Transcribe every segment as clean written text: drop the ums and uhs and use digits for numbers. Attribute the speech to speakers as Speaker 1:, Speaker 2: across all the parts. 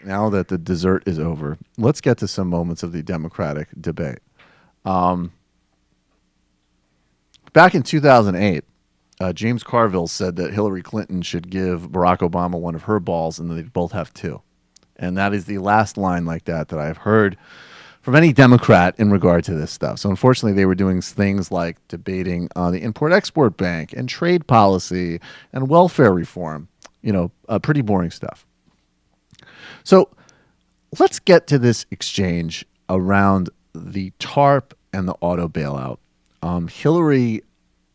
Speaker 1: now that the dessert is over, let's get to some moments of the Democratic debate. Back in 2008, James Carville said that Hillary Clinton should give Barack Obama one of her balls and they'd both have two. And that is the last line like that I've heard from any Democrat in regard to this stuff. So unfortunately, they were doing things like debating the Import-Export Bank and trade policy and welfare reform, pretty boring stuff. So let's get to this exchange around the TARP and the auto bailout. Hillary,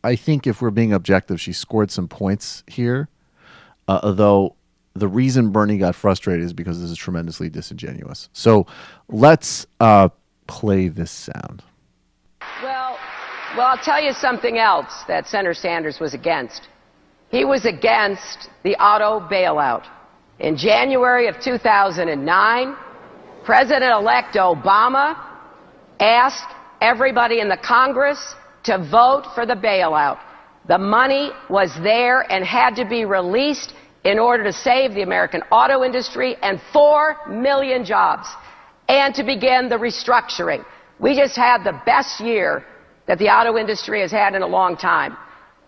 Speaker 1: I think if we're being objective, she scored some points here, although the reason Bernie got frustrated is because this is tremendously disingenuous. So let's play this sound.
Speaker 2: Well, I'll tell you something else that Senator Sanders was against. He was against the auto bailout. In January of 2009, President-elect Obama asked everybody in the Congress to vote for the bailout. The money was there and had to be released in order to save the American auto industry and 4 million jobs, and to begin the restructuring. We just had the best year that the auto industry has had in a long time.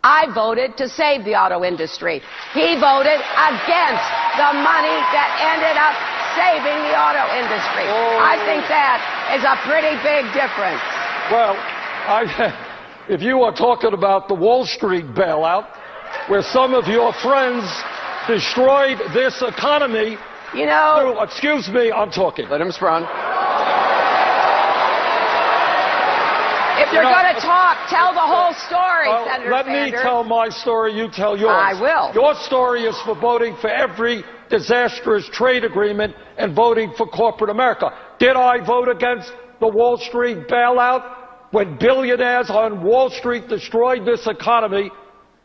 Speaker 2: I voted to save the auto industry. He voted against the money that ended up saving the auto industry. I think that is a pretty big difference.
Speaker 3: Well, if you are talking about the Wall Street bailout, where some of your friends destroyed this economy. Excuse me, I'm talking.
Speaker 4: Let him run.
Speaker 2: If you're going to talk, tell the whole story, Senator
Speaker 3: Let
Speaker 2: Sanders.
Speaker 3: me tell my story, you tell yours.
Speaker 2: I will.
Speaker 3: Your story is for voting for every disastrous trade agreement and voting for corporate America. Did I vote against the Wall Street bailout? When billionaires on Wall Street destroyed this economy,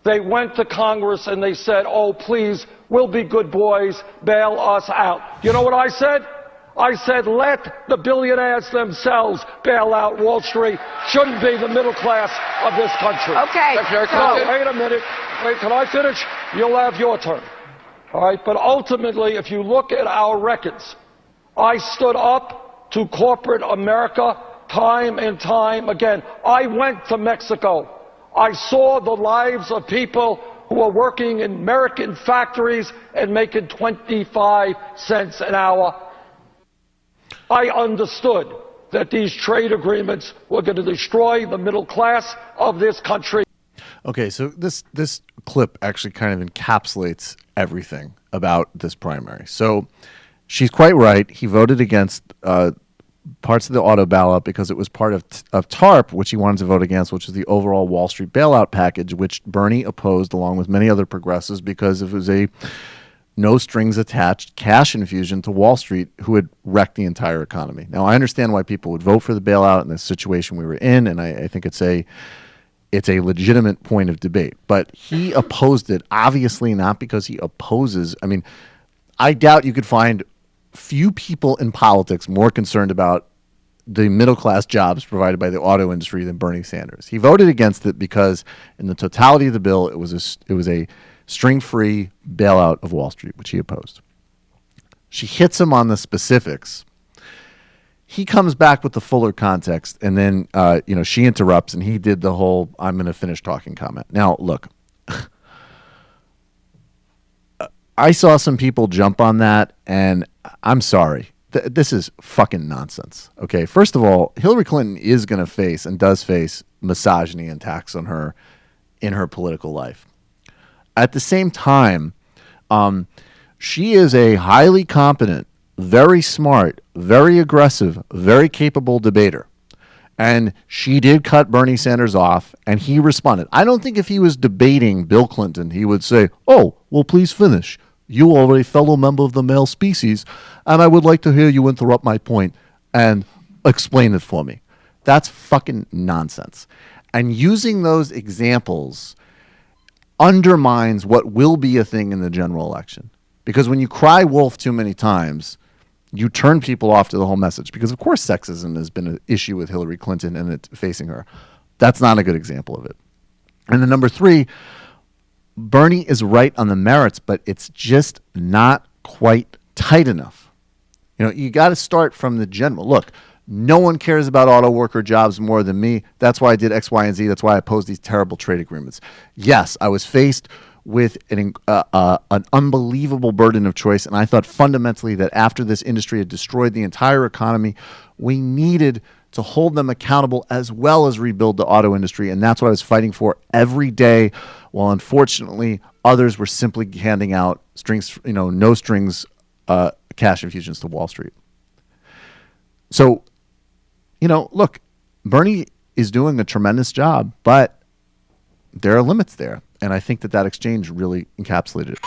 Speaker 3: they went to Congress and they said, oh, please, we'll be good boys, bail us out. You know what I said? I said, let the billionaires themselves bail out Wall Street. Shouldn't be the middle class of this country.
Speaker 2: Okay.
Speaker 3: Wait a minute. Wait, can I finish? You'll have your turn. All right, but ultimately, if you look at our records, I stood up to corporate America time and time again. I went to Mexico. I saw the lives of people who are working in American factories and making 25 cents an hour. I understood that these trade agreements were going to destroy the middle class of this country.
Speaker 1: Okay, so this clip actually kind of encapsulates everything about this primary. So she's quite right. He voted against parts of the auto bailout because it was part of TARP, which he wanted to vote against, which is the overall Wall Street bailout package, which Bernie opposed along with many other progressives because it was a no strings attached cash infusion to Wall Street who had wrecked the entire economy. Now, I understand why people would vote for the bailout in the situation we were in, and I think it's a legitimate point of debate. But he opposed it, obviously not because he opposes. I mean, I doubt you could find few people in politics more concerned about the middle-class jobs provided by the auto industry than Bernie Sanders. He voted against it because in the totality of the bill, it was a string-free bailout of Wall Street, which he opposed. She hits him on the specifics. He comes back with the fuller context, and then she interrupts, and he did the whole "I'm going to finish talking" comment. Now, look, I saw some people jump on that, and I'm sorry. This is fucking nonsense. Okay, first of all, Hillary Clinton is going to face and does face misogyny and attacks on her in her political life. At the same time, she is a highly competent, very smart, very aggressive, very capable debater. And she did cut Bernie Sanders off, and he responded. I don't think if he was debating Bill Clinton, he would say, oh, well, please finish. You are a fellow member of the male species, and I would like to hear you interrupt my point and explain it for me. That's fucking nonsense. And using those examples undermines what will be a thing in the general election. Because when you cry wolf too many times, you turn people off to the whole message. Because, of course, sexism has been an issue with Hillary Clinton and it's facing her. That's not a good example of it. And then number three, Bernie is right on the merits, but it's just not quite tight enough. You got to start from the general. Look, no one cares about auto worker jobs more than me. That's why I did X, Y, and Z. That's why I opposed these terrible trade agreements. Yes, I was faced with an unbelievable burden of choice, and I thought fundamentally that after this industry had destroyed the entire economy, we needed to hold them accountable as well as rebuild the auto industry, and that's what I was fighting for every day, while unfortunately others were simply handing out strings, no strings cash infusions to Wall Street. So, look, Bernie is doing a tremendous job, but there are limits there. And I think that exchange really encapsulated it.